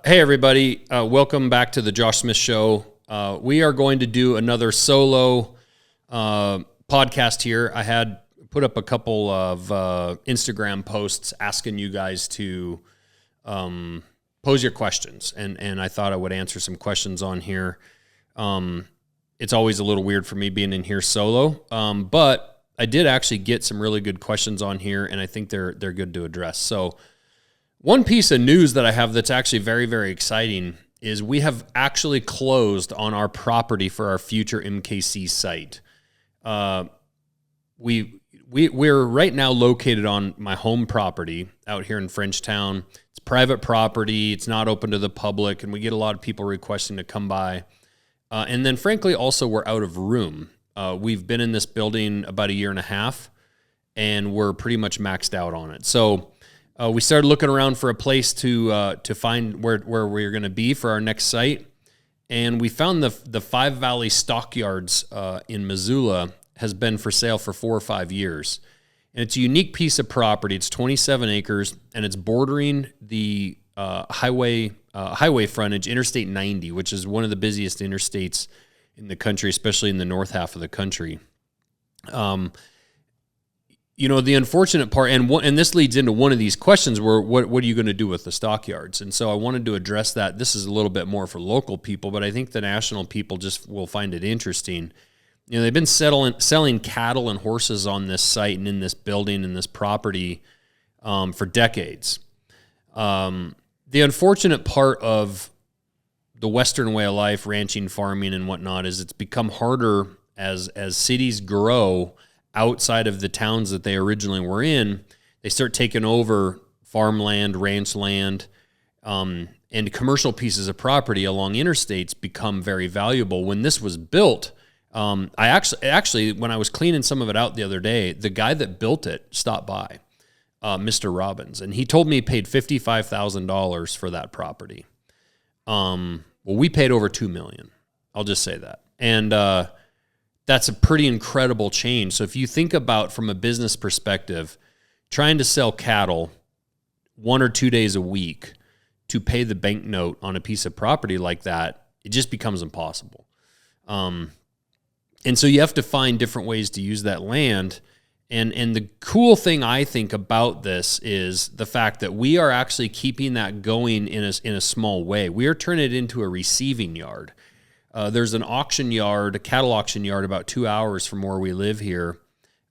Hey, everybody. Welcome back to the Josh Smith Show. We are going to do another solo podcast here. I had put up a couple of Instagram posts asking you guys to pose your questions, and I thought I would answer some questions on here. It's always a little weird for me being in here solo, but I did actually get some really good questions on here, and I think they're good to address. So one piece of news that I have that's actually very, very exciting is we have actually closed on our property for our future MKC site. We're right now located on my home property out here in Frenchtown. It's private property. It's not open to the public, and we get a lot of people requesting to come by. And then, frankly, also we're out of room. We've been in this building about a year and a half, and we're pretty much maxed out on it. So we started looking around for a place to find where we're going to be for our next site, and we found the Five Valley Stockyards in Missoula has been for sale for 4 or 5 years, and it's a unique piece of property. It's 27 acres, and it's bordering the highway frontage, Interstate 90, which is one of the busiest interstates in the country, especially in the north half of the country. The unfortunate part, and this leads into one of these questions where what are you going to do with the stockyards? And so I wanted to address that. This is a little bit more for local people, but I think the national people just will find it interesting. They've been selling cattle and horses on this site and in this building and this property for decades. The unfortunate part of the Western way of life, ranching, farming, and whatnot, is it's become harder as cities grow outside of the towns that they originally were in. They start taking over farmland, ranch land, and commercial pieces of property along interstates become very valuable. When this was built, I actually, when I was cleaning some of it out the other day, the guy that built it stopped by, Mr. Robbins, and he told me he paid $55,000 for that property. Well, we paid over $2 million. I'll just say that. And that's a pretty incredible change. So if you think about from a business perspective, trying to sell cattle 1 or 2 days a week to pay the bank note on a piece of property like that, it just becomes impossible. And so you have to find different ways to use that land. And the cool thing I think about this is the fact that we are actually keeping that going in a small way. We are turning it into a receiving yard. There's an auction yard, a cattle auction yard, about 2 hours from where we live here.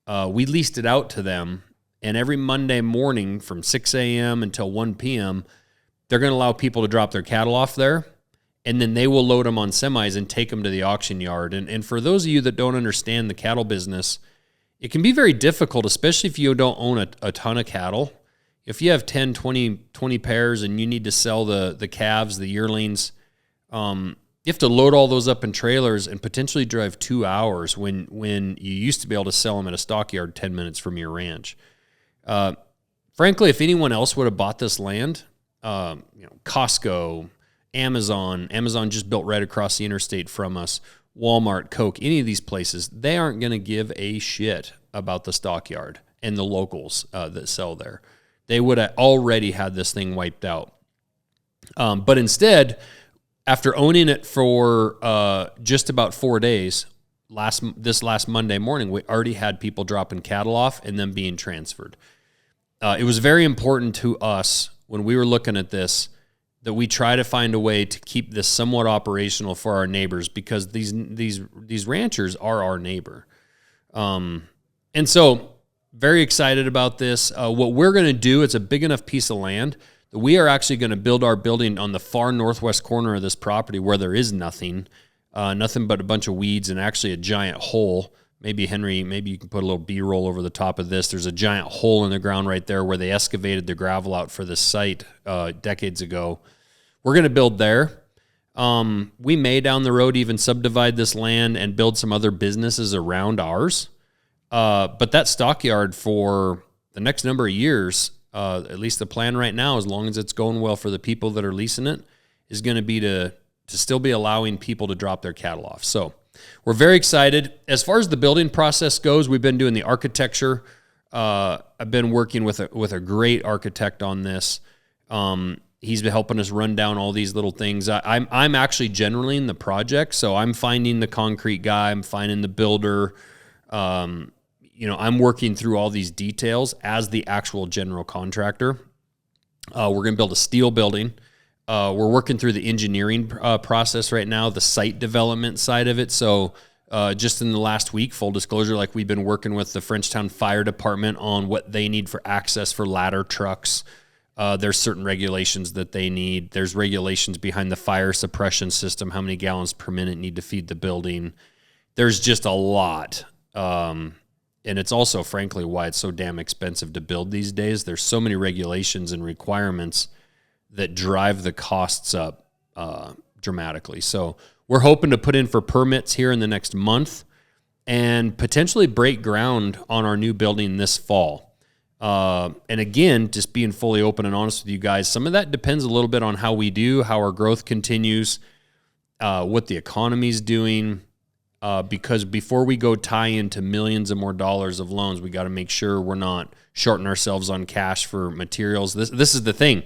We leased it out to them, and every Monday morning from 6 a.m. until 1 p.m., they're going to allow people to drop their cattle off there, and then they will load them on semis and take them to the auction yard. And for those of you that don't understand the cattle business, it can be very difficult, especially if you don't own a ton of cattle. If you have 10, 20 pairs and you need to sell the calves, the yearlings, you have to load all those up in trailers and potentially drive 2 hours when you used to be able to sell them at a stockyard 10 minutes from your ranch. Frankly, if anyone else would have bought this land, Costco, Amazon just built right across the interstate from us, Walmart, Coke, any of these places, they aren't going to give a shit about the stockyard and the locals that sell there. They would have already had this thing wiped out. But instead, after owning it for just about 4 days, this last Monday morning, we already had people dropping cattle off and then being transferred. It was very important to us when we were looking at this that we try to find a way to keep this somewhat operational for our neighbors, because these ranchers are our neighbor. And so very excited about this. What we're going to do, it's a big enough piece of land that we are actually going to build our building on the far northwest corner of this property where there is nothing but a bunch of weeds and actually a giant hole. Maybe, Henry, you can put a little B-roll over the top of this. There's a giant hole in the ground right there where they excavated the gravel out for this site decades ago. We're going to build there. We may down the road even subdivide this land and build some other businesses around ours. But that stockyard for the next number of years, at least the plan right now, as long as it's going well for the people that are leasing it, is going to be to still be allowing people to drop their cattle off. So we're very excited. As far as the building process goes, we've been doing the architecture. I've been working with a great architect on this. He's been helping us run down all these little things. I'm actually generally in the project, so I'm finding the concrete guy, I'm finding the builder. I'm working through all these details as the actual general contractor. We're going to build a steel building. We're working through the engineering process right now, the site development side of it. So just in the last week, full disclosure, like we've been working with the Frenchtown Fire Department on what they need for access for ladder trucks. There's certain regulations that they need. There's regulations behind the fire suppression system, how many gallons per minute need to feed the building. There's just a lot. And it's also, frankly, why it's so damn expensive to build these days. There's so many regulations and requirements that drive the costs up dramatically. So we're hoping to put in for permits here in the next month and potentially break ground on our new building this fall. And again, just being fully open and honest with you guys, some of that depends a little bit on how we do, how our growth continues, what the economy's doing. Because before we go tie into millions and more dollars of loans, we got to make sure we're not shorting ourselves on cash for materials. This is the thing.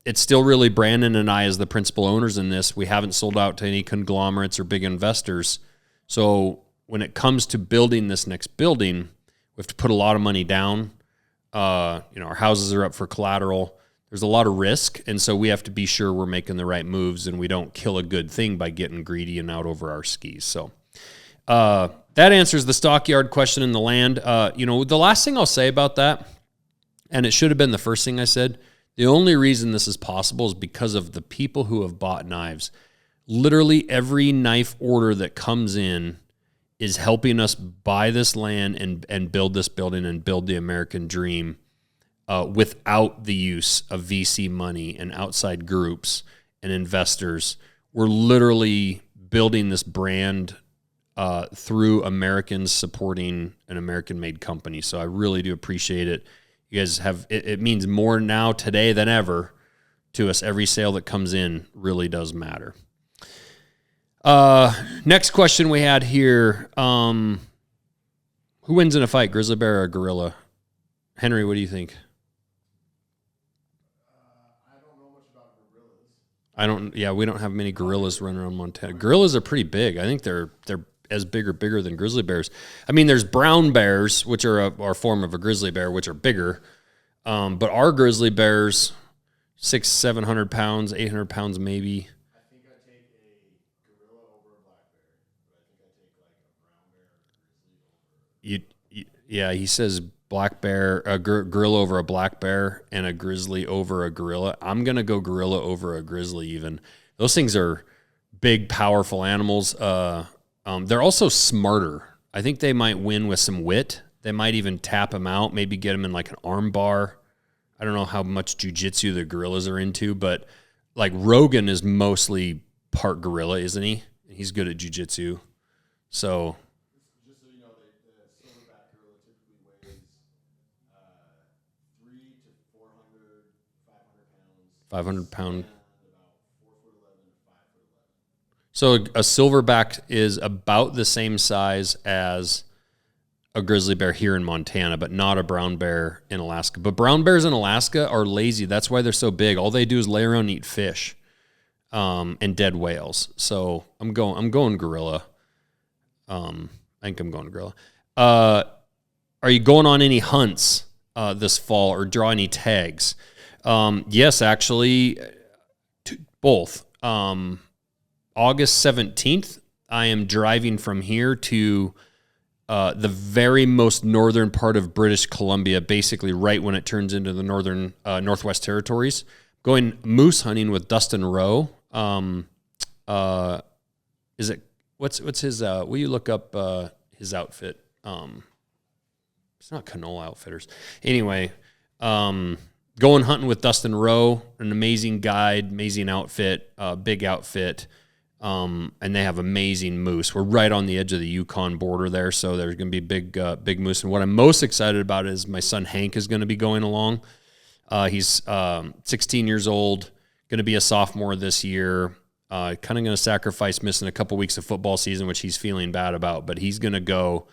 It's still really Brandon and I as the principal owners in this. We haven't sold out to any conglomerates or big investors. So when it comes to building this next building, we have to put a lot of money down. Our houses are up for collateral. There's a lot of risk, and so we have to be sure we're making the right moves and we don't kill a good thing by getting greedy and out over our skis. So that answers the Stockyard question in the land. The last thing I'll say about that, and it should have been the first thing I said, the only reason this is possible is because of the people who have bought knives. Literally every knife order that comes in is helping us buy this land and build this building and build the American dream without the use of VC money and outside groups and investors. We're literally building this brand through Americans supporting an American-made company. So I really do appreciate it. You guys it means more now today than ever to us. Every sale that comes in really does matter. Next question we had here. Who wins in a fight, grizzly bear or gorilla? Henry, what do you think? I don't know much about gorillas. We don't have many gorillas running around Montana. Gorillas are pretty big. I think they're as big or bigger than grizzly bears. I mean, there's brown bears, which are a form of a grizzly bear, which are bigger. But our grizzly bears, 600-700 pounds, 800 pounds maybe. I think I take a gorilla over a black bear, but I think I take like a brown bear or a grizzly over. Yeah, he says black bear, a gorilla over a black bear, and a grizzly over a gorilla. I'm gonna go gorilla over a grizzly. Even those things are big, powerful animals. They're also smarter. I think they might win with some wit. They might even tap him out, maybe get him in like an arm bar. I don't know how much jujitsu the gorillas are into, but like Rogan is mostly part gorilla, isn't he? He's good at jujitsu. So just so you know, the silverback gorilla typically weighs 300 to 400, 500 500 pounds. pound. And about 4'11" to 5'11". So a silverback is about the same size as a grizzly bear here in Montana, but not a brown bear in Alaska. But brown bears in Alaska are lazy. That's why they're so big. All they do is lay around and eat fish, and dead whales. So I'm going gorilla. I think I'm going gorilla. Are you going on any hunts this fall or draw any tags? Yes, actually, both. August 17th, I am driving from here to the very most northern part of British Columbia, basically right when it turns into the northern Northwest Territories. Going moose hunting with Dustin Rowe. Is it what's his? Will you look up his outfit? It's not Canola Outfitters. Anyway, going hunting with Dustin Rowe, an amazing guide, amazing outfit, big outfit. And they have amazing moose. We're right on the edge of the Yukon border there, so there's going to be big moose. And what I'm most excited about is my son Hank is going to be going along. He's 16 years old, going to be a sophomore this year. Kind of going to sacrifice missing a couple weeks of football season, which he's feeling bad about. But he's going to go.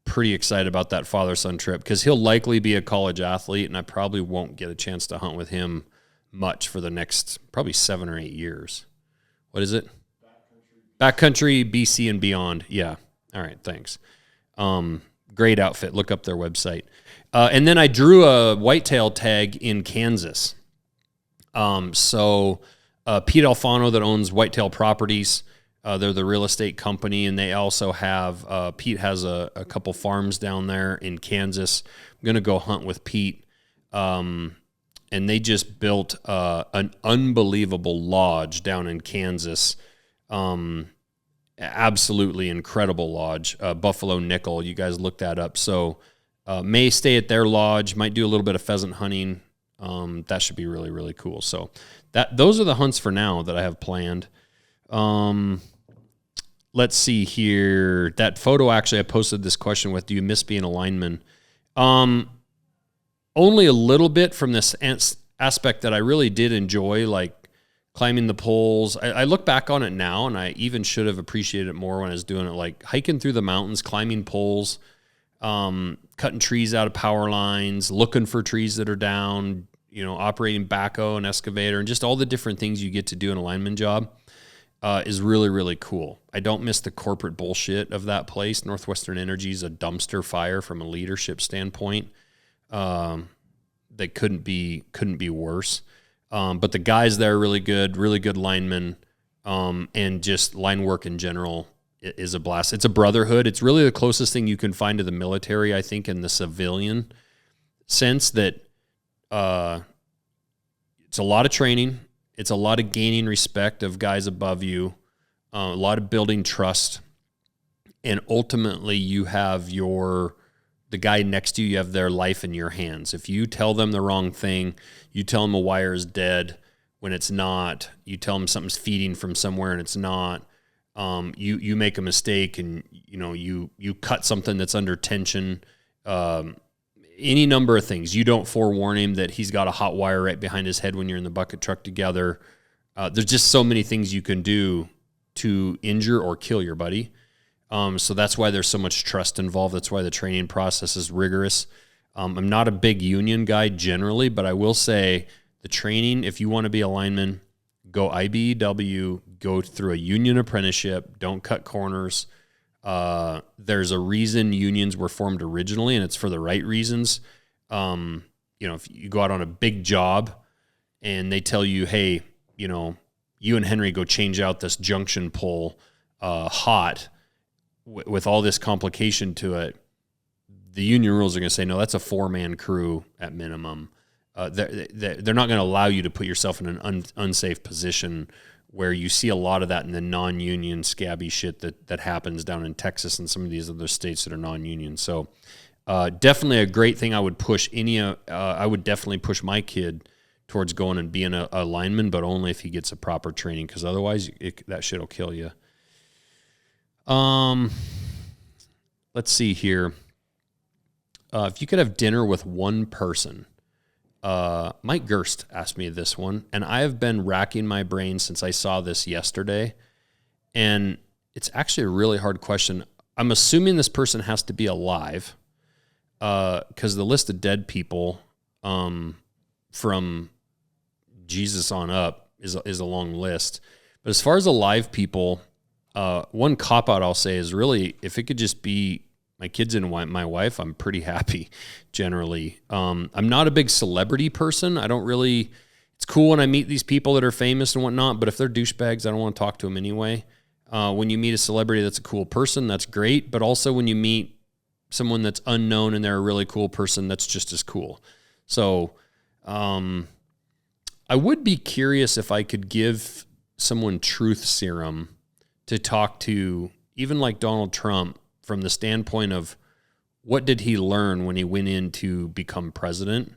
Pretty excited about that father-son trip because he'll likely be a college athlete, and I probably won't get a chance to hunt with him much for the next probably 7 or 8 years. What is it? Backcountry, BC, and beyond. Yeah. All right. Thanks. Great outfit. Look up their website. And then I drew a whitetail tag in Kansas. So Pete Alfano that owns Whitetail Properties, they're the real estate company, and they also have, Pete has a couple farms down there in Kansas. I'm going to go hunt with Pete. And they just built an unbelievable lodge down in Kansas. Absolutely incredible lodge, Buffalo Nickel. You guys look that up. So may stay at their lodge, might do a little bit of pheasant hunting. That should be really, really cool. So those are the hunts for now that I have planned. Let's see here. That photo, actually, I posted this question with, do you miss being a lineman? Only a little bit from this aspect that I really did enjoy, like climbing the poles. I look back on it now, and I even should have appreciated it more when I was doing it, like hiking through the mountains, climbing poles, cutting trees out of power lines, looking for trees that are down, operating backhoe and excavator, and just all the different things you get to do in a lineman job is really, really cool. I don't miss the corporate bullshit of that place. Northwestern Energy is a dumpster fire from a leadership standpoint. They couldn't be worse. But the guys there are really good linemen, and just line work in general is a blast. It's a brotherhood. It's really the closest thing you can find to the military, I think, in the civilian sense, that it's a lot of training. It's a lot of gaining respect of guys above you, a lot of building trust, and ultimately you have the guy next to you, you have their life in your hands. If you tell them the wrong thing, you tell them a wire is dead when it's not, you tell them something's feeding from somewhere and it's not, you make a mistake and you cut something that's under tension, any number of things. You don't forewarn him that he's got a hot wire right behind his head when you're in the bucket truck together. There's just so many things you can do to injure or kill your buddy. So that's why there's so much trust involved. That's why the training process is rigorous. I'm not a big union guy generally, but I will say the training, if you want to be a lineman, go IBEW, go through a union apprenticeship, don't cut corners. There's a reason unions were formed originally, and it's for the right reasons. If you go out on a big job and they tell you, hey, you and Henry go change out this junction pole hot, with all this complication to it, the union rules are going to say, no, that's a 4-man crew at minimum. They're not going to allow you to put yourself in an unsafe position, where you see a lot of that in the non-union scabby shit that happens down in Texas and some of these other states that are non-union. So definitely a great thing. I would push I would definitely push my kid towards going and being a lineman, but only if he gets a proper training, because otherwise that shit will kill you. Let's see here. If you could have dinner with one person, Mike Gerst asked me this one, and I have been racking my brain since I saw this yesterday, and it's actually a really hard question. I'm assuming this person has to be alive, because the list of dead people, from Jesus on up is a long list. But as far as alive people, one cop-out I'll say is really, if it could just be my kids and my wife, I'm pretty happy generally. I'm not a big celebrity person. It's cool when I meet these people that are famous and whatnot, but if they're douchebags, I don't want to talk to them anyway. When you meet a celebrity that's a cool person, that's great. But also when you meet someone that's unknown and they're a really cool person, that's just as cool. So I would be curious if I could give someone truth serum to talk to, even like Donald Trump, from the standpoint of what did he learn when he went in to become president?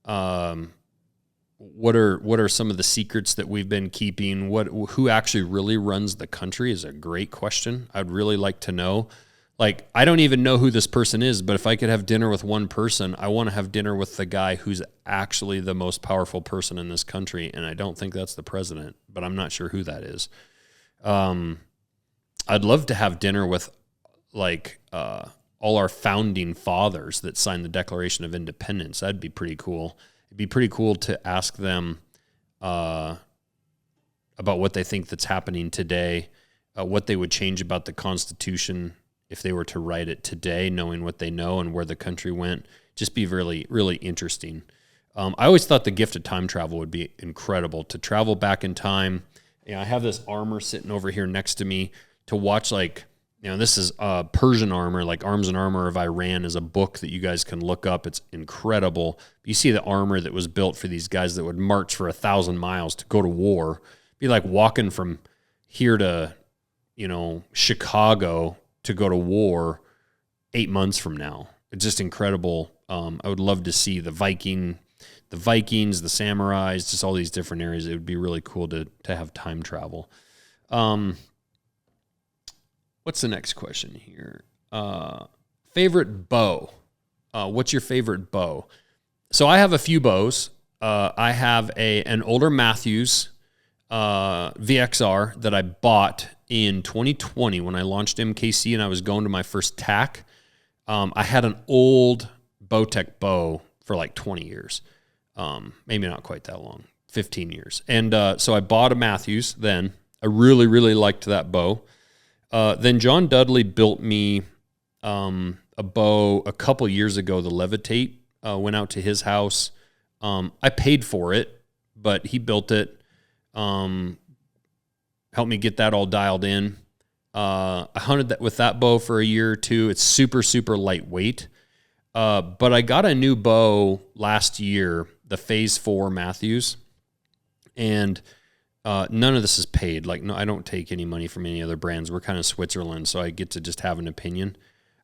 What are some of the secrets that we've been keeping? Who actually really runs the country is a great question. I'd really like to know. Like, I don't even know who this person is, but if I could have dinner with one person, I want to have dinner with the guy who's actually the most powerful person in this country, and I don't think that's the president, but I'm not sure who that is. I'd love to have dinner with all our founding fathers that signed the Declaration of Independence. That'd be pretty cool. It'd be pretty cool to ask them about what they think that's happening today, what they would change about the Constitution if they were to write it today, knowing what they know and where the country went. Just be really, really interesting. I always thought the gift of time travel would be incredible, to travel back in time. I have this armor sitting over here next to me to watch, like, this is Persian armor, like Arms and Armor of Iran is a book that you guys can look up. It's incredible. You see the armor that was built for these guys that would march for 1,000 miles to go to war. It'd be like walking from here to, Chicago to go to war 8 months from now. It's just incredible. I would love to see the Vikings, the samurais, just all these different areas. It would be really cool to have time travel. What's the next question here? Favorite bow. What's your favorite bow? So I have a few bows. I have an older Matthews VXR that I bought in 2020 when I launched MKC and I was going to my first TAC. I had an old Bowtech bow for like 20 years. Maybe not quite that long, 15 years. And so I bought a Matthews then. I really, really liked that bow. Then John Dudley built me a bow a couple years ago, the Levitate. Went out to his house. I paid for it, but he built it. Helped me get that all dialed in. I hunted that with that bow for a year or two. It's super, super lightweight. But I got a new bow last year, the Phase 4 Matthews, and none of this is paid. Like, no, I don't take any money from any other brands. We're kind of Switzerland, so I get to just have an opinion.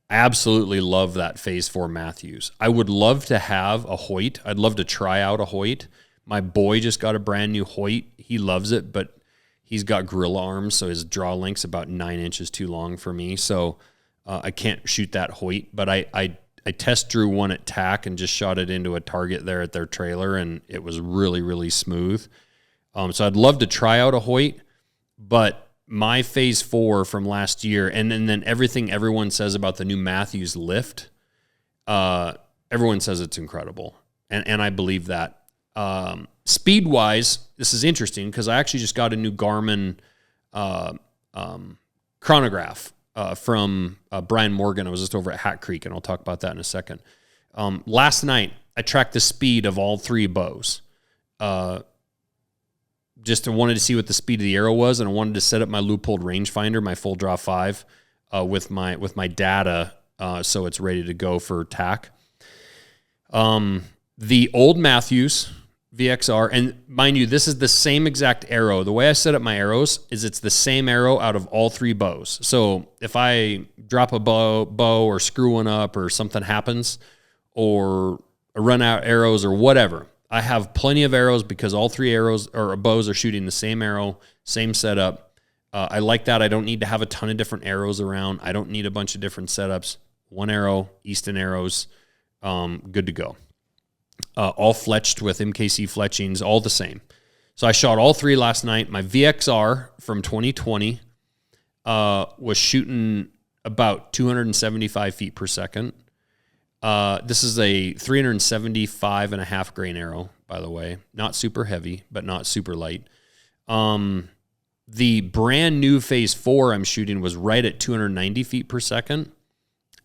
I absolutely love that Phase 4 Matthews. I would love to have a Hoyt. I'd love to try out a Hoyt. My boy just got a brand new Hoyt. He loves it, but he's got gorilla arms, so his draw length's about 9 inches too long for me. So I can't shoot that Hoyt, but I test drew one at TAC and just shot it into a target there at their trailer, and it was really, really smooth. So I'd love to try out a Hoyt, but my Phase 4 from last year, and then everything everyone says about the new Matthews lift, everyone says it's incredible, and I believe that. Speed-wise, this is interesting because I actually just got a new Garmin chronograph from Brian Morgan. I was just over at Hat Creek, and I'll talk about that in a second. Last night, I tracked the speed of all three bows. Just wanted to see what the speed of the arrow was, and I wanted to set up my loop-holed rangefinder, my full draw 5, with my data, so it's ready to go for TAC. The old Matthews VXR, and mind you, this is the same exact arrow. The way I set up my arrows is it's the same arrow out of all three bows. So if I drop a bow or screw one up or something happens, or I run out arrows or whatever, I have plenty of arrows because all three arrows or bows are shooting the same arrow, same setup. I like that. I don't need to have a ton of different arrows around. I don't need a bunch of different setups. One arrow, Easton arrows, good to go. All fletched with MKC fletchings, all the same. So I shot all three last night. My VXR from 2020 was shooting about 275 feet per second. This is a 375 and a half grain arrow, by the way. Not super heavy, but not super light. The brand new Phase 4 I'm shooting was right at 290 feet per second.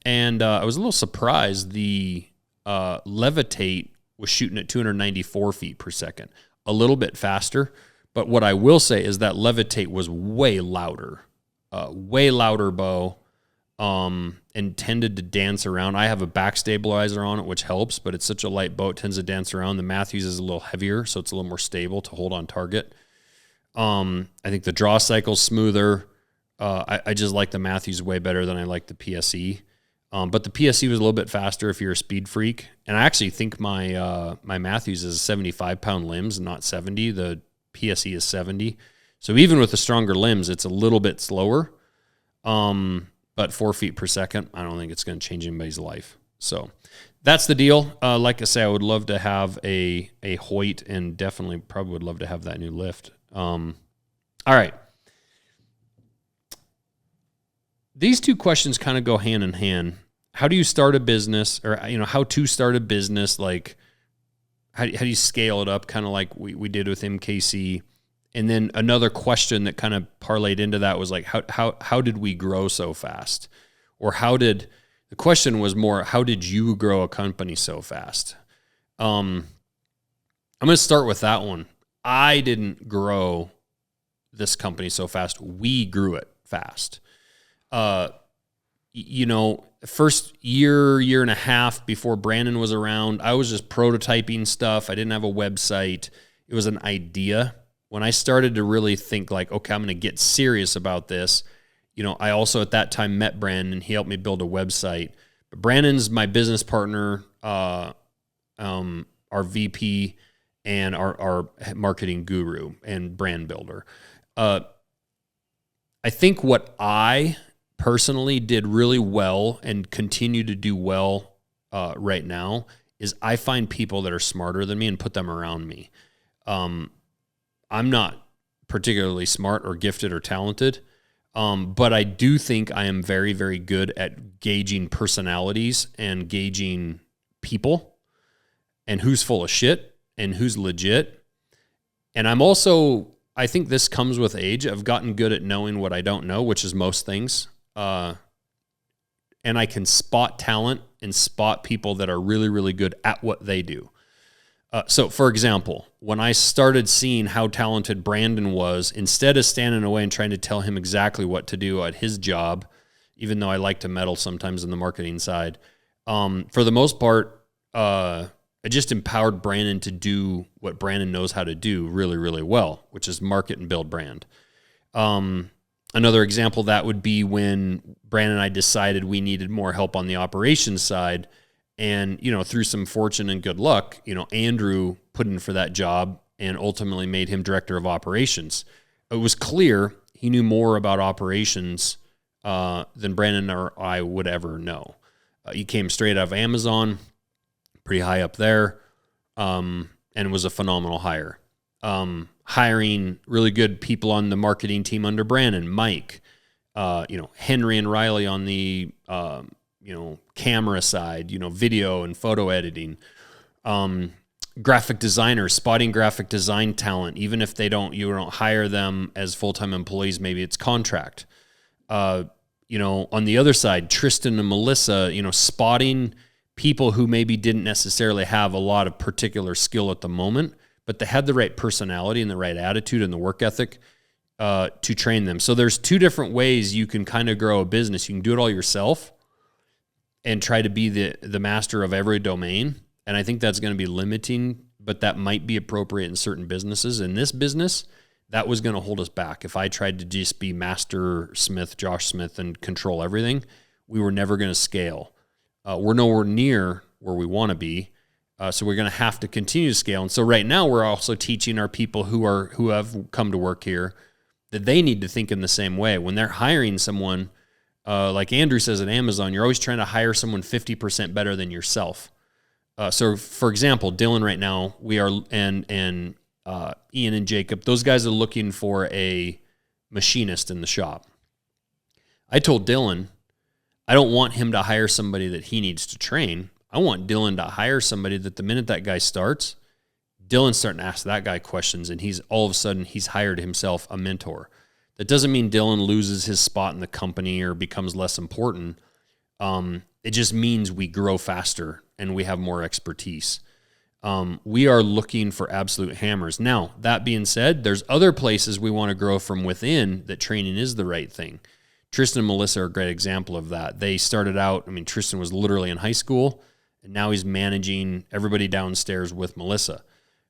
And I was a little surprised the Levitate was shooting at 294 feet per second. A little bit faster. But what I will say is that Levitate was way louder bow. And tended to dance around. I have a back stabilizer on it, which helps, but it's such a light bow, it tends to dance around. The Matthews is a little heavier, so it's a little more stable to hold on target. I think the draw cycle's smoother. I just like the Matthews way better than I like the PSE. But the PSE was a little bit faster if you're a speed freak. And I actually think my Matthews is 75-pound limbs, not 70. The PSE is 70. So even with the stronger limbs, it's a little bit slower. But 4 feet per second, I don't think it's going to change anybody's life. So that's the deal. Like I say, I would love to have a Hoyt, and definitely probably would love to have that new lift. All right. These two questions kind of go hand in hand. How do you start a business, or how to start a business? Like, how do you scale it up, kind of like we did with MKC? And then another question that kind of parlayed into that was like, how did we grow so fast? Or the question was more, how did you grow a company so fast? I'm going to start with that one. I didn't grow this company so fast. We grew it fast. First year and a half before Brandon was around, I was just prototyping stuff. I didn't have a website. It was an idea. When I started to really think like, okay, I'm going to get serious about this, I also at that time met Brandon. He helped me build a website. But Brandon's my business partner, our VP, and our marketing guru and brand builder. I think what I personally did really well and continue to do well right now is I find people that are smarter than me and put them around me. I'm not particularly smart or gifted or talented, but I do think I am very, very good at gauging personalities and gauging people and who's full of shit and who's legit. And I think this comes with age. I've gotten good at knowing what I don't know, which is most things. And I can spot talent and spot people that are really, really good at what they do. So, for example, when I started seeing how talented Brandon was, instead of standing away and trying to tell him exactly what to do at his job, even though I like to meddle sometimes in the marketing side, for the most part, I just empowered Brandon to do what Brandon knows how to do really, really well, which is market and build brand. Another example of that would be when Brandon and I decided we needed more help on the operations side. And, through some fortune and good luck, Andrew put in for that job and ultimately made him director of operations. It was clear he knew more about operations than Brandon or I would ever know. He came straight out of Amazon, pretty high up there, and was a phenomenal hire. Hiring really good people on the marketing team under Brandon, Mike, Henry and Riley on the camera side, video and photo editing, graphic designers, spotting graphic design talent, even if you don't hire them as full-time employees, maybe it's contract. On the other side, Tristan and Melissa, spotting people who maybe didn't necessarily have a lot of particular skill at the moment, but they had the right personality and the right attitude and the work ethic to train them. So there's two different ways you can kind of grow a business. You can do it all yourself and try to be the master of every domain. And I think that's going to be limiting, but that might be appropriate in certain businesses. In this business, that was going to hold us back. If I tried to just be Master Smith, Josh Smith, and control everything, we were never going to scale. We're nowhere near where we want to be. So we're going to have to continue to scale. And so right now we're also teaching our people who have come to work here that they need to think in the same way. When they're hiring someone, like Andrew says at Amazon, you're always trying to hire someone 50% better than yourself. So for example, Dylan right now, we are, and Ian and Jacob, those guys are looking for a machinist in the shop. I told Dylan, I don't want him to hire somebody that he needs to train. I want Dylan to hire somebody that the minute that guy starts, Dylan's starting to ask that guy questions, and all of a sudden he's hired himself a mentor. That doesn't mean Dylan loses his spot in the company or becomes less important. It just means we grow faster and we have more expertise. We are looking for absolute hammers. Now, that being said, there's other places we want to grow from within that training is the right thing. Tristan and Melissa are a great example of that. They started out, Tristan was literally in high school, and now he's managing everybody downstairs with Melissa.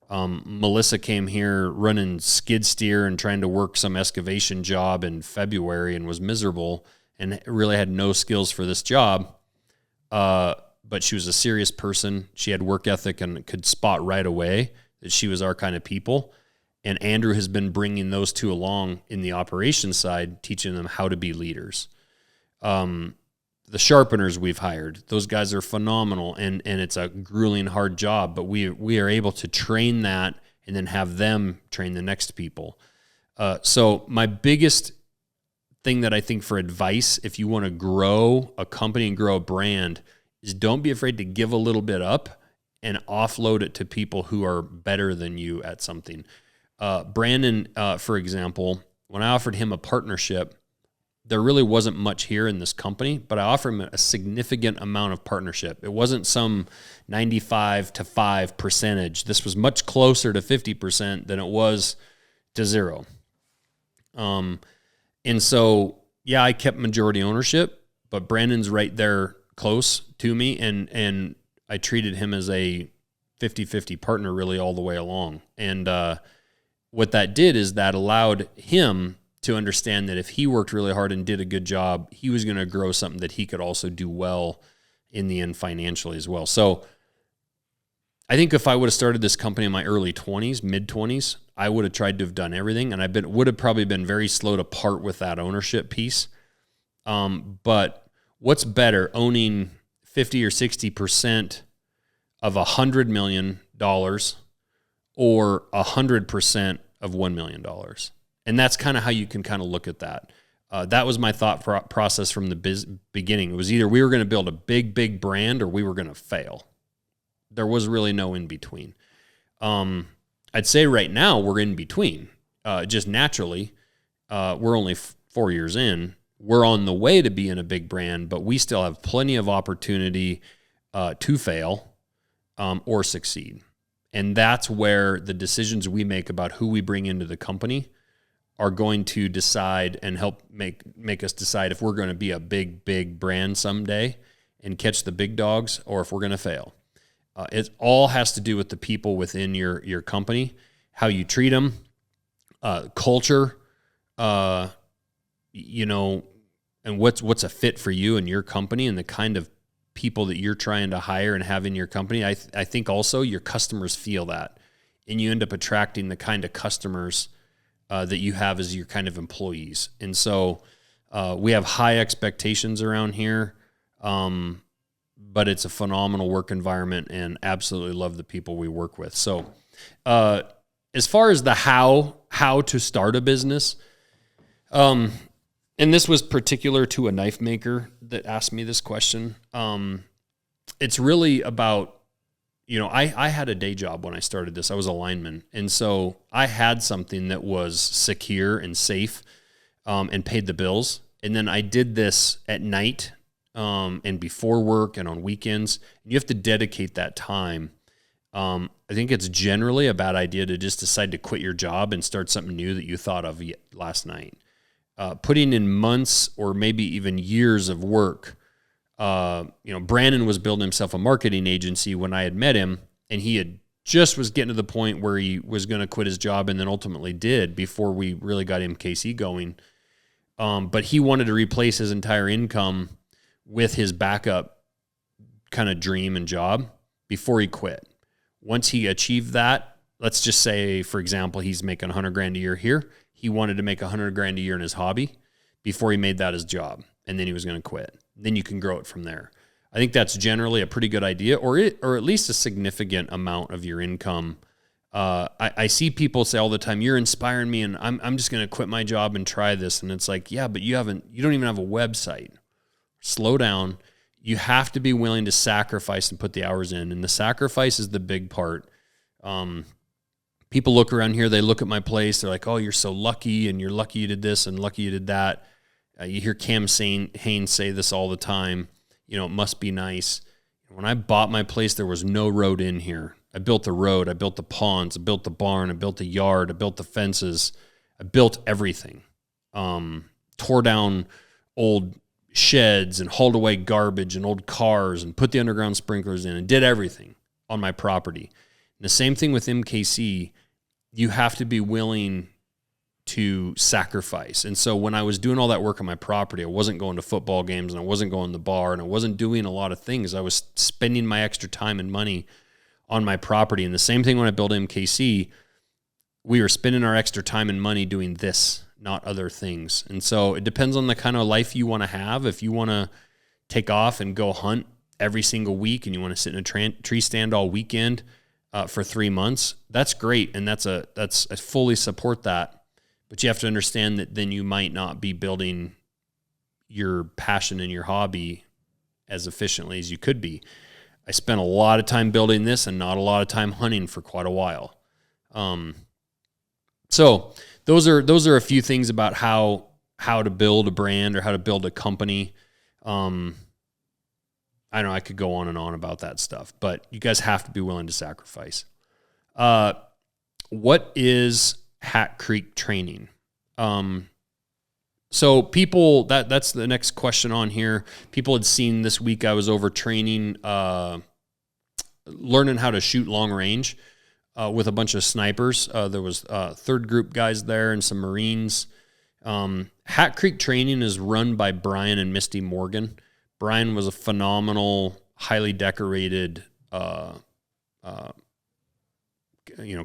Melissa came here running skid steer and trying to work some excavation job in February and was miserable and really had no skills for this job. But she was a serious person. She had work ethic and could spot right away that she was our kind of people. And Andrew has been bringing those two along in the operations side, teaching them how to be leaders. The sharpeners we've hired, those guys are phenomenal, and it's a grueling, hard job, but we are able to train that and then have them train the next people. So my biggest thing that I think for advice, if you want to grow a company and grow a brand, is don't be afraid to give a little bit up and offload it to people who are better than you at something. Brandon, for example, when I offered him a partnership, there really wasn't much here in this company, but I offered him a significant amount of partnership. It wasn't some 95 to 5 percentage. This was much closer to 50% than it was to 0. And so, yeah, I kept majority ownership, but Brandon's right there close to me, and I treated him as a 50-50 partner really all the way along. And what that did is that allowed him to understand that if he worked really hard and did a good job, he was going to grow something that he could also do well in the end financially as well. So I think if I would have started this company in my early 20s, mid 20s, I would have tried to have done everything, and would have probably been very slow to part with that ownership piece. But what's better, owning 50 or 60% of $100 million or 100% of $1 million? And that's kind of how you can kind of look at that. That was my thought process from the beginning. It was either we were going to build a big, big brand or we were going to fail. There was really no in between. I'd say right now we're in between. Just naturally, we're only 4 years in. We're on the way to being a big brand, but we still have plenty of opportunity to fail or succeed. And that's where the decisions we make about who we bring into the company are going to decide and help make us decide if we're going to be a big, big brand someday and catch the big dogs, or if we're going to fail. It all has to do with the people within your company, how you treat them, culture, and what's a fit for you and your company and the kind of people that you're trying to hire and have in your company. I think also your customers feel that, and you end up attracting the kind of customers that you have as your kind of employees. And so we have high expectations around here, but it's a phenomenal work environment and absolutely love the people we work with. So as far as the how to start a business, and this was particular to a knife maker that asked me this question, it's really about, I had a day job when I started this. I was a lineman. And so I had something that was secure and safe and paid the bills. And then I did this at night and before work and on weekends. And you have to dedicate that time. I think it's generally a bad idea to just decide to quit your job and start something new that you thought of last night. Putting in months or maybe even years of work. Brandon was building himself a marketing agency when I had met him, and he had just was getting to the point where he was going to quit his job, and then ultimately did before we really got MKC going. But he wanted to replace his entire income with his backup kind of dream and job before he quit. Once he achieved that, let's just say, for example, he's making $100,000 a year here. He wanted to make $100,000 a year in his hobby before he made that his job, and then he was going to quit. Then you can grow it from there. I think that's generally a pretty good idea, or at least a significant amount of your income. I see people say all the time, "You're inspiring me, and I'm just going to quit my job and try this." And it's like, yeah, but you don't even have a website. Slow down. You have to be willing to sacrifice and put the hours in, and the sacrifice is the big part. People look around here, they look at my place, they're like, "Oh, you're so lucky, and you're lucky you did this, and lucky you did that." You hear Cam Haines say this all the time. It must be nice. When I bought my place, there was no road in here. I built the road. I built the ponds. I built the barn. I built the yard. I built the fences. I built everything. Tore down old sheds and hauled away garbage and old cars and put the underground sprinklers in and did everything on my property. And the same thing with MKC. You have to be willing to sacrifice. And so when I was doing all that work on my property, I wasn't going to football games and I wasn't going to the bar and I wasn't doing a lot of things. I was spending my extra time and money on my property. And the same thing when I built MKC, we were spending our extra time and money doing this, not other things. And so it depends on the kind of life you want to have. If you want to take off and go hunt every single week and you want to sit in a tree stand all weekend for 3 months, that's great. And I fully support that. But you have to understand that then you might not be building your passion and your hobby as efficiently as you could be. I spent a lot of time building this and not a lot of time hunting for quite a while. So those are a few things about how to build a brand or how to build a company. I know I could go on and on about that stuff, but you guys have to be willing to sacrifice. What is Hat Creek training? So people, that's the next question on here. People had seen this week I was over training, learning how to shoot long range with a bunch of snipers. There was third group guys there and some Marines. Hat Creek training is run by Brian and Misty Morgan. Brian was a phenomenal, highly decorated,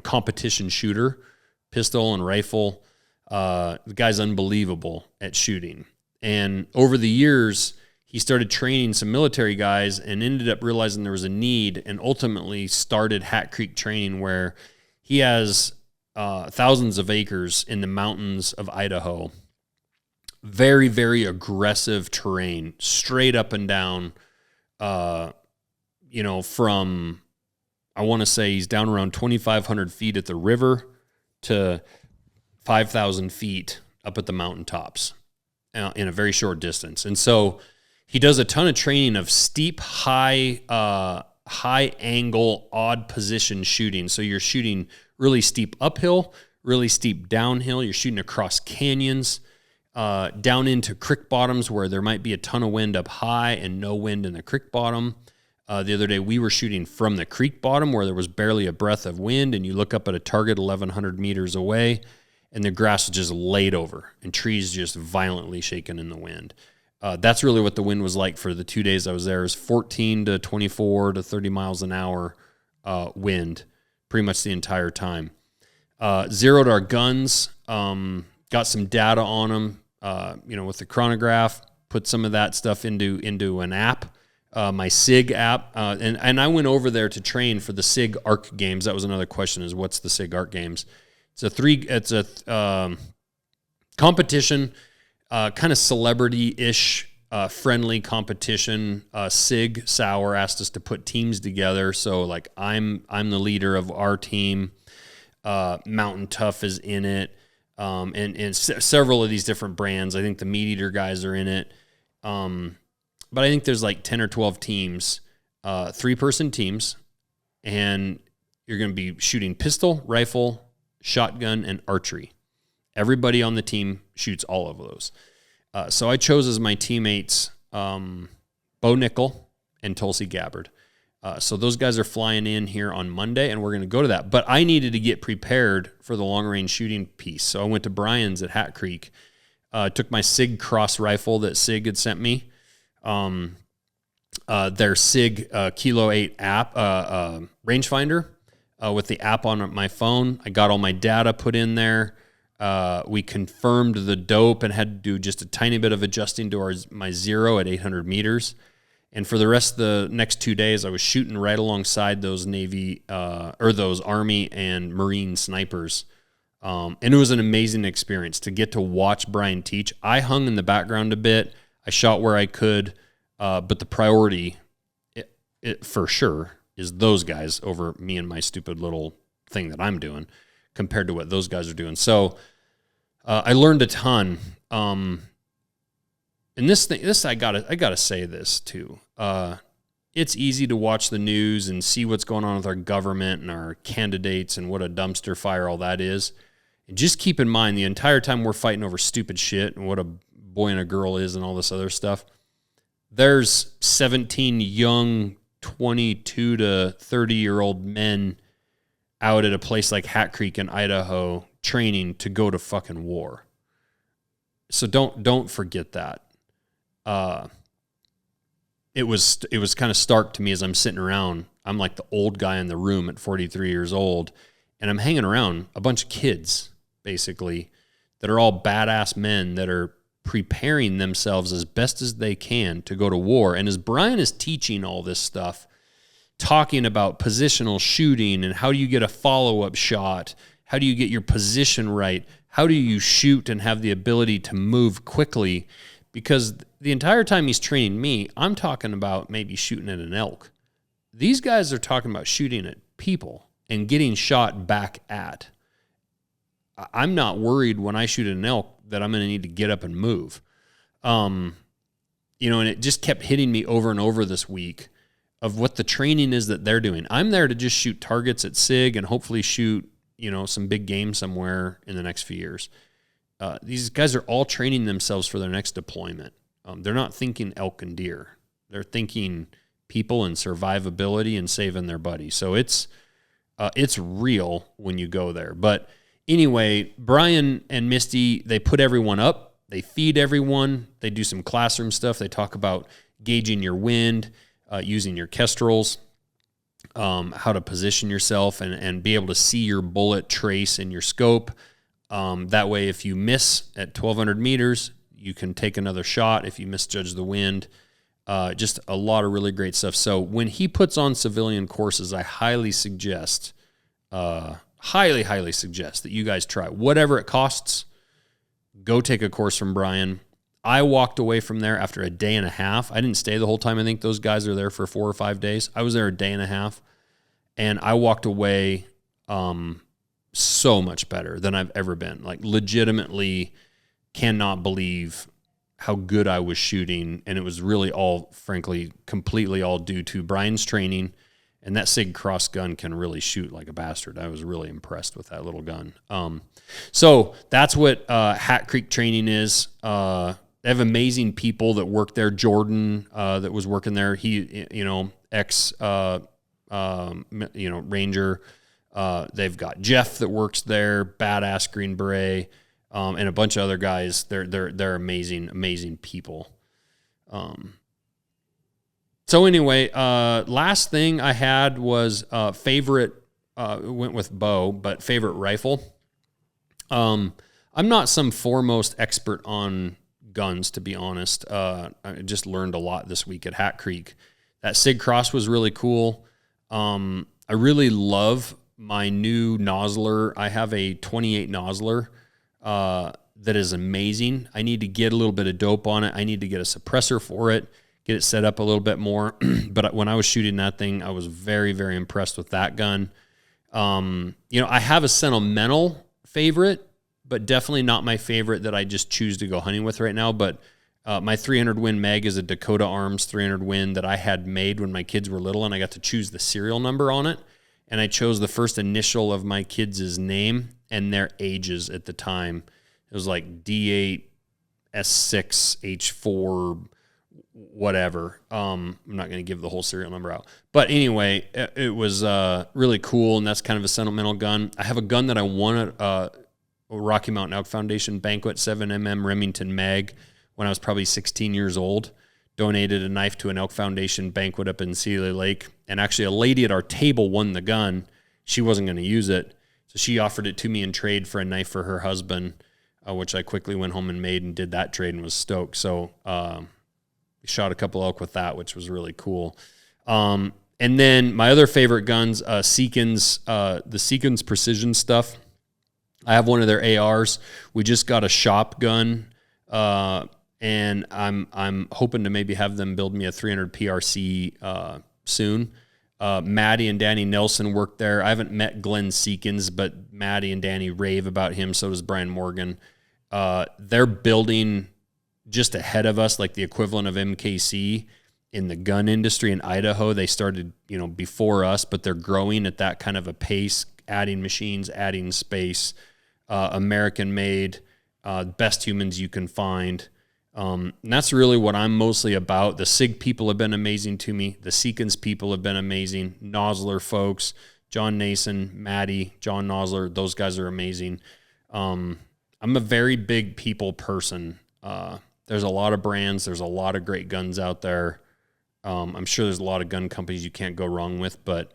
competition shooter, pistol and rifle. The guy's unbelievable at shooting. And over the years, he started training some military guys and ended up realizing there was a need and ultimately started Hat Creek training, where he has thousands of acres in the mountains of Idaho. Very, very aggressive terrain, straight up and down, from, I want to say he's down around 2,500 feet at the river to 5,000 feet up at the mountaintops in a very short distance. And so he does a ton of training of steep, high angle, odd position shooting. So you're shooting really steep uphill, really steep downhill. You're shooting across canyons, down into creek bottoms where there might be a ton of wind up high and no wind in the creek bottom. The other day we were shooting from the creek bottom where there was barely a breath of wind, and you look up at a target 1,100 meters away and the grass is just laid over and trees just violently shaking in the wind. That's really what the wind was like for the 2 days I was there. It was 14 to 24 to 30 miles an hour wind pretty much the entire time. Zeroed our guns, got some data on them, with the chronograph, put some of that stuff into an app, my SIG app. And I went over there to train for the SIG ARC games. That was another question, is what's the SIG ARC games? It's a competition, kind of celebrity-ish, friendly competition. SIG Sauer asked us to put teams together. So like I'm the leader of our team. Mountain Tough is in it. And several of these different brands. I think the Meat Eater guys are in it. But I think there's like 10 or 12 teams, 3-person teams, and you're going to be shooting pistol, rifle, shotgun, and archery. Everybody on the team shoots all of those. So I chose as my teammates Bo Nickel and Tulsi Gabbard. So those guys are flying in here on Monday, and we're going to go to that. But I needed to get prepared for the long-range shooting piece. So I went to Brian's at Hat Creek, took my SIG Cross rifle that SIG had sent me, their SIG Kilo 8 app, rangefinder, with the app on my phone. I got all my data put in there. We confirmed the dope and had to do just a tiny bit of adjusting to my zero at 800 meters. And for the rest of the next 2 days, I was shooting right alongside those Navy or those Army and Marine snipers. And it was an amazing experience to get to watch Brian teach. I hung in the background a bit. I shot where I could, but the priority, it for sure, is those guys over me and my stupid little thing that I'm doing compared to what those guys are doing. So I learned a ton. And this I gotta say this too. It's easy to watch the news and see what's going on with our government and our candidates and what a dumpster fire all that is. And just keep in mind, the entire time we're fighting over stupid shit and what a boy and a girl is and all this other stuff, there's 17 young 22 to 30-year-old men out at a place like Hat Creek in Idaho training to go to fucking war. So don't forget that. It was kind of stark to me as I'm sitting around. I'm like the old guy in the room at 43 years old, and I'm hanging around a bunch of kids, basically, that are all badass men that are preparing themselves as best as they can to go to war. And as Brian is teaching all this stuff, talking about positional shooting and how do you get a follow-up shot, how do you get your position right, how do you shoot and have the ability to move quickly, because the entire time he's training me, I'm talking about maybe shooting at an elk these guys are talking about shooting at people and getting shot back at. I'm not worried when I shoot an elk that I'm going to need to get up and move. And it just kept hitting me over and over this week of what the training is that they're doing. I'm there to just shoot targets at SIG and hopefully shoot, some big game somewhere in the next few years. These guys are all training themselves for their next deployment. They're not thinking elk and deer. They're thinking people and survivability and saving their buddy. So it's real when you go there. But anyway, Brian and Misty, they put everyone up. They feed everyone. They do some classroom stuff. They talk about gauging your wind, using your kestrels, how to position yourself and be able to see your bullet trace in your scope. That way, if you miss at 1,200 meters, you can take another shot if you misjudge the wind. Just a lot of really great stuff. So when he puts on civilian courses, I highly suggest, highly suggest that you guys try. Whatever it costs, go take a course from Brian. I walked away from there after a day and a half. I didn't stay the whole time. I think those guys are there for 4 or 5 days. I was there a day and a half, and I walked away so much better than I've ever been. Like, legitimately cannot believe how good I was shooting, and it was really all, frankly, completely all due to Brian's training, and that SIG cross gun can really shoot like a bastard. I was really impressed with that little gun. So that's what Hat Creek training is. They have amazing people that work there. Jordan, that was working there, he, ex, Ranger. They've got Jeff that works there, badass Green Beret, and a bunch of other guys. They're amazing people. So anyway, last thing I had was favorite. Went with bow, but favorite rifle. I'm not some foremost expert on guns, to be honest. I just learned a lot this week at Hat Creek. That SIG Cross was really cool. I really love my new nozzler. I have a 28 nozzler that is amazing. I need to get a little bit of dope on it. I need to get a suppressor for it, get it set up a little bit more. But when I was shooting that thing, I was very, very impressed with that gun. I have a sentimental favorite, but definitely not my favorite that I just choose to go hunting with right now. But my 300 Win Mag is a Dakota Arms 300 Win that I had made when my kids were little, and I got to choose the serial number on it. And I chose the first initial of my kids' name and their ages at the time. It was like D8, S6, H4, whatever. I'm not going to give the whole serial number out. But anyway, it was really cool, and that's kind of a sentimental gun. I have a gun that I won at Rocky Mountain Elk Foundation banquet, 7mm Remington Mag, when I was probably 16 years old. Donated a knife to an Elk Foundation banquet up in Sealy Lake. And actually a lady at our table won the gun. She wasn't going to use it. So she offered it to me in trade for a knife for her husband, which I quickly went home and made and did that trade and was stoked. So shot a couple elk with that, which was really cool. And then my other favorite guns, Seekins, the Seekins Precision stuff. I have one of their ARs. We just got a shotgun, and I'm hoping to maybe have them build me a 300 PRC soon. Maddie and Danny Nelson work there. I haven't met Glenn Seekins, but Maddie and Danny rave about him. So does Brian Morgan. They're building just ahead of us, like the equivalent of MKC in the gun industry in Idaho. They started, before us, but they're growing at that kind of a pace, adding machines, adding space, American made, best humans you can find. And that's really what I'm mostly about. The SIG people have been amazing to me. The Seekins people have been amazing. Nosler folks, John Nason, Maddie, John Nosler, those guys are amazing. I'm a very big people person. There's a lot of brands. There's a lot of great guns out there. I'm sure there's a lot of gun companies you can't go wrong with, but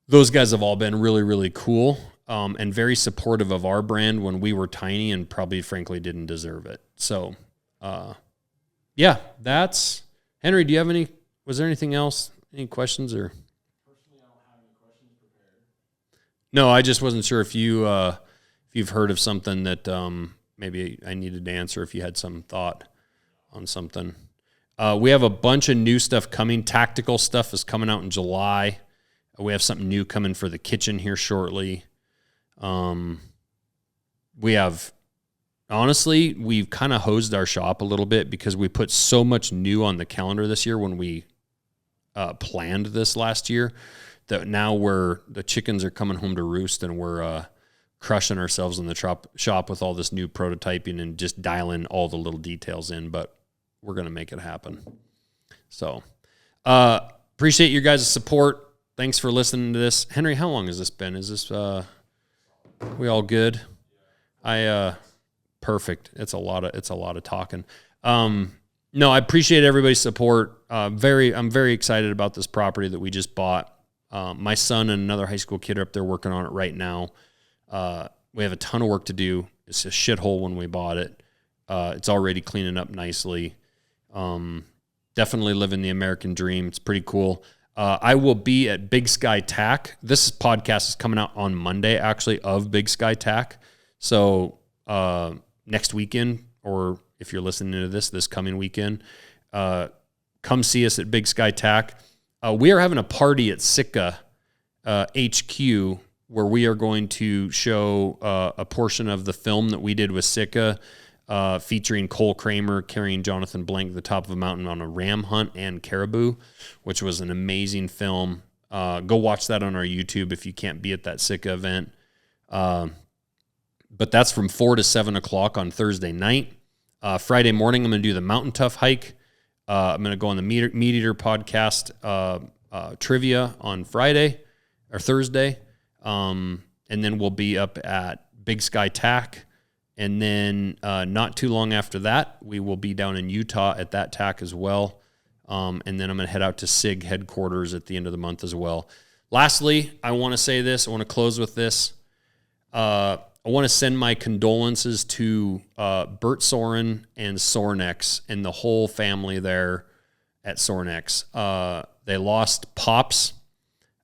those guys have all been really, really cool, and very supportive of our brand when we were tiny and probably, frankly, didn't deserve it. So, that's Henry. Do you have was there anything else? Any questions or? Personally, I don't have any questions prepared. No, I just wasn't sure if you've heard of something that maybe I needed to answer, if you had some thought on something. We have a bunch of new stuff coming. Tactical stuff is coming out in July. We have something new coming for the kitchen here shortly. We have, honestly, we've kind of hosed our shop a little bit because we put so much new on the calendar this year when we planned this last year that now the chickens are coming home to roost and we're crushing ourselves in the shop with all this new prototyping and just dialing all the little details in, but we're going to make it happen. So appreciate your guys' support. Thanks for listening to this. Henry, how long has this been? Is this, we all good? Perfect. It's a lot of talking. No, I appreciate everybody's support. I'm very excited about this property that we just bought. My son and another high school kid are up there working on it right now. We have a ton of work to do. It's a shithole when we bought it. It's already cleaning up nicely. Definitely living the American dream. It's pretty cool. I will be at Big Sky Tack. This podcast is coming out on Monday, actually, of Big Sky Tack. So next weekend, or if you're listening to this coming weekend, come see us at Big Sky Tack. We are having a party at Sitka HQ where we are going to show a portion of the film that we did with Sitka, featuring Cole Kramer carrying Jonathan Blank to the top of a mountain on a ram hunt and caribou, which was an amazing film. Go watch that on our YouTube if you can't be at that Sitka event. But that's from 4 to 7 o'clock on Thursday night. Friday morning, I'm going to do the Mountain Tough hike. I'm going to go on the Meat Eater podcast trivia on Friday or Thursday. And then we'll be up at Big Sky Tack. And then not too long after that, we will be down in Utah at that tack as well. And then I'm going to head out to SIG headquarters at the end of the month as well. Lastly, I want to say this. I want to close with this. I want to send my condolences to Bert Soren and Sornex and the whole family there at Sornex. They lost Pops,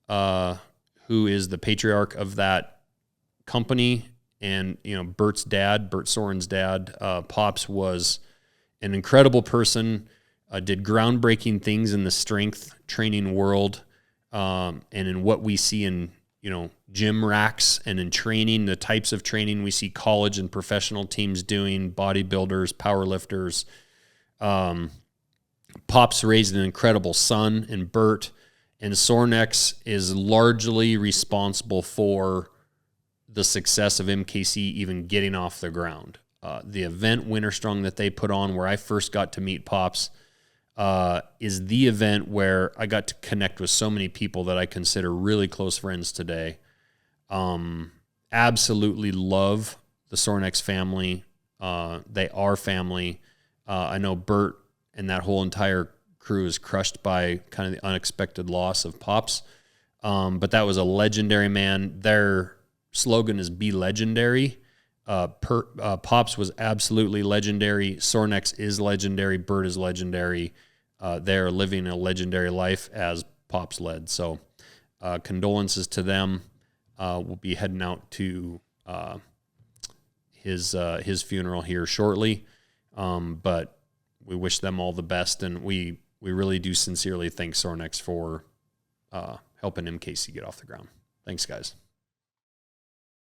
who is the patriarch of that company. And, Bert's dad, Bert Soren's dad, Pops was an incredible person, did groundbreaking things in the strength training world, and in what we see in, gym racks and in training, the types of training we see college and professional teams doing, bodybuilders, powerlifters. Pops raised an incredible son in Bert, and Sornex is largely responsible for the success of MKC even getting off the ground. The event Winter Strong that they put on where I first got to meet Pops is the event where I got to connect with so many people that I consider really close friends today. Absolutely love the Sornex family. They are family. I know Bert and that whole entire crew is crushed by kind of the unexpected loss of Pops. But that was a legendary man. Their slogan is "Be Legendary." Pops was absolutely legendary. Sornex is legendary. Bert is legendary. They're living a legendary life as Pops led. So condolences to them. We'll be heading out to his funeral here shortly. But we wish them all the best, and we really do sincerely thank Sornex for helping MKC get off the ground. Thanks, guys.